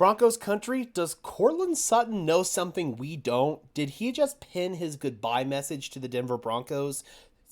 Broncos country, does Courtland Sutton know something we don't? Did he just pin his goodbye message to the Denver Broncos?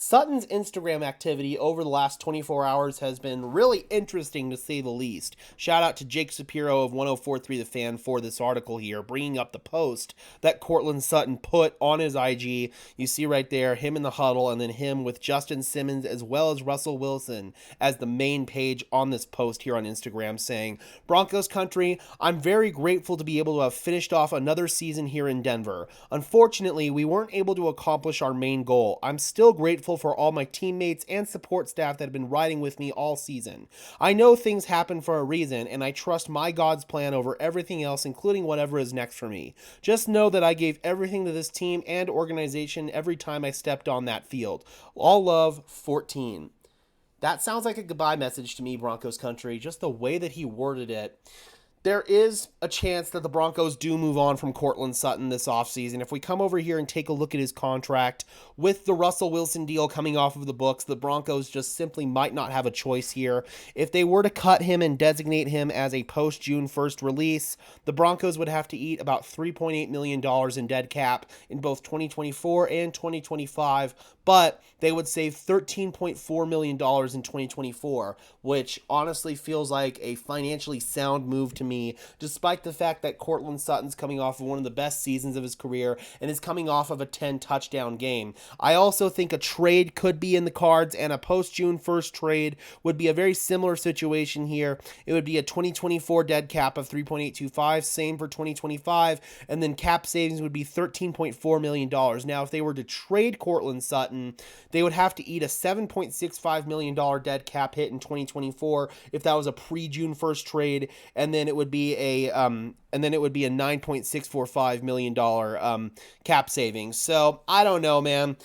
Sutton's Instagram activity over the last 24 hours has been really interesting to say the least. Shout out to Jake Shapiro of 1043 The Fan for this article here, bringing up the post that Courtland Sutton put on his IG. You see right there, him in the huddle, and then him with Justin Simmons as well as Russell Wilson as the main page on this post here on Instagram, saying, Broncos country, I'm very grateful to be able to have finished off another season here in Denver. Unfortunately, we weren't able to accomplish our main goal. I'm still grateful for all my teammates and support staff that have been riding with me all season. I know things happen for a reason, and I trust my God's plan over everything else, including whatever is next for me. Just know that I gave everything to this team and organization every time I stepped on that field. All love, 14. That sounds like a goodbye message to me, Broncos country, just the way that he worded it. There is a chance that the Broncos do move on from Courtland Sutton this offseason. If we come over here and take a look at his contract, with the Russell Wilson deal coming off of the books, the Broncos just simply might not have a choice here. If they were to cut him and designate him as a post-June 1st release, the Broncos would have to eat about $3.8 million in dead cap in both 2024 and 2025, but they would save $13.4 million in 2024, which honestly feels like a financially sound move to me, despite the fact that Courtland Sutton's coming off of one of the best seasons of his career and is coming off of a 10-touchdown game. I also think a trade could be in the cards, and a post-June 1st trade would be a very similar situation here. It would be a 2024 dead cap of 3.825, same for 2025, and then cap savings would be $13.4 million. Now, if they were to trade Courtland Sutton, they would have to eat a $7.65 million dead cap hit in 2024 if that was a pre-June 1st trade, and then it would be a $9.645 million cap savings. So I don't know, man.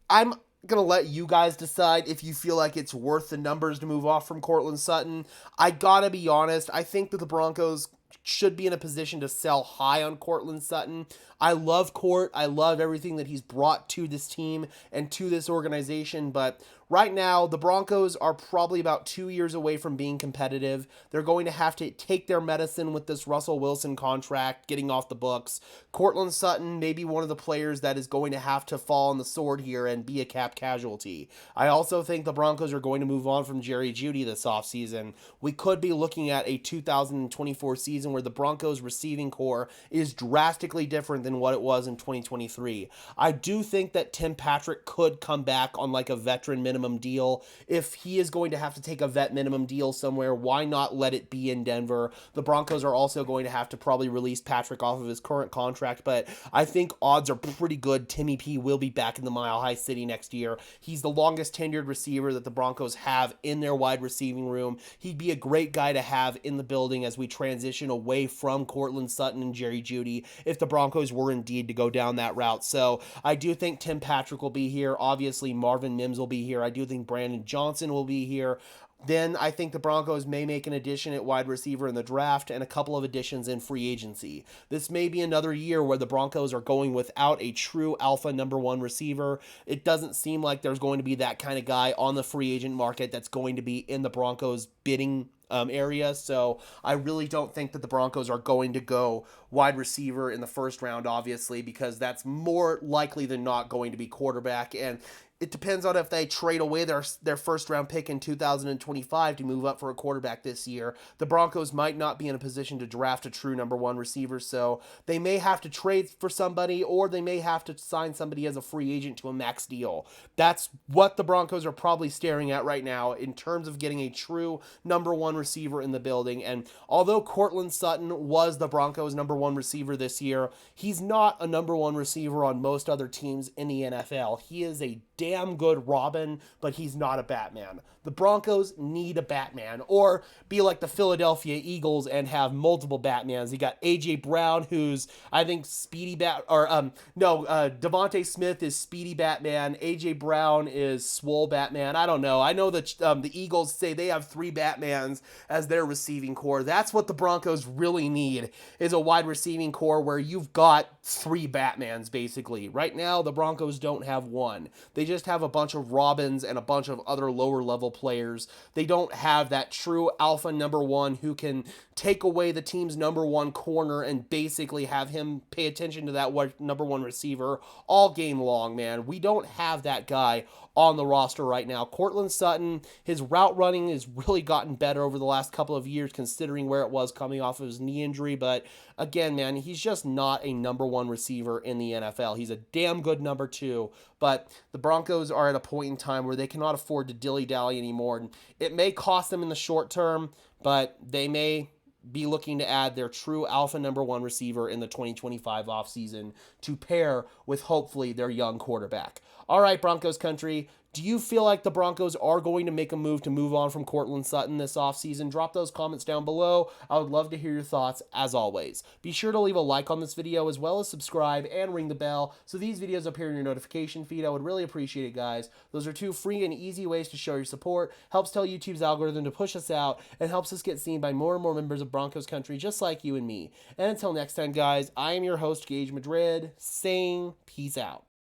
I'm gonna let you guys decide if you feel like it's worth the numbers to move off from Courtland Sutton. I gotta be honest, I think that the Broncos should be in a position to sell high on Courtland Sutton. I love Court. I love everything that he's brought to this team and to this organization, but right now, the Broncos are probably about 2 years away from being competitive. They're going to have to take their medicine with this Russell Wilson contract getting off the books. Courtland Sutton may be one of the players that is going to have to fall on the sword here and be a cap casualty. I also think the Broncos are going to move on from Jerry Jeudy this offseason. We could be looking at a 2024 season where the Broncos receiving core is drastically different than what it was in 2023. I do think that Tim Patrick could come back on like a veteran minimum deal. If he is going to have to take a vet minimum deal somewhere, why not let it be in Denver? The Broncos are also going to have to probably release Patrick off of his current contract, but I think odds are pretty good Timmy P will be back in the Mile High City next year. He's the longest tenured receiver that the Broncos have in their wide receiving room. He'd be a great guy to have in the building as we transition away from Courtland Sutton and Jerry Jeudy if the Broncos were indeed to go down that route. So I do think Tim Patrick will be here. Obviously, Marvin Mims will be here. I do think Brandon Johnson will be here. Then I think the Broncos may make an addition at wide receiver in the draft and a couple of additions in free agency. This may be another year where the Broncos are going without a true alpha number one receiver. It doesn't seem like there's going to be that kind of guy on the free agent market that's going to be in the Broncos bidding area. So I really don't think that the Broncos are going to go wide receiver in the first round, obviously, because that's more likely than not going to be quarterback. And it depends on if they trade away their first round pick in 2025 to move up for a quarterback this year. The Broncos might not be in a position to draft a true number one receiver, so they may have to trade for somebody, or they may have to sign somebody as a free agent to a max deal. That's what the Broncos are probably staring at right now in terms of getting a true number one receiver in the building. And although Courtland Sutton was the Broncos' number one receiver this year, he's not a number one receiver on most other teams in the NFL. He is a damn good Robin, but he's not a Batman. The Broncos need a Batman, or be like the Philadelphia Eagles and have multiple Batmans. You got A.J. Brown, who's, I think, Speedy Devontae Smith is Speedy Batman. A.J. Brown is Swole Batman. I don't know. I know that the Eagles say they have 3 Batmans as their receiving core. That's what the Broncos really need, is a wide receiving core where you've got 3 Batmans, basically. Right now, the Broncos don't have one. They just have a bunch of Robins and a bunch of other lower level players. They don't have that true alpha number one who can take away the team's number one corner and basically have him pay attention to that number one receiver all game long, man. We don't have that guy on the roster right now. Courtland Sutton, his route running has really gotten better over the last couple of years considering where it was coming off of his knee injury, but again, man, he's just not a number one receiver in the NFL. He's a damn good number two, but the Broncos are at a point in time where they cannot afford to dilly-dally anymore, and it may cost them in the short term, but they may be looking to add their true alpha number one receiver in the 2025 offseason to pair with hopefully their young quarterback. All right, Broncos country, do you feel like the Broncos are going to make a move to move on from Courtland Sutton this offseason? Drop those comments down below. I would love to hear your thoughts as always. Be sure to leave a like on this video as well as subscribe and ring the bell so these videos appear in your notification feed. I would really appreciate it, guys. Those are two free and easy ways to show your support. Helps tell YouTube's algorithm to push us out and helps us get seen by more and more members of Broncos country just like you and me. And until next time, guys, I am your host, Gage Madrid, saying peace out.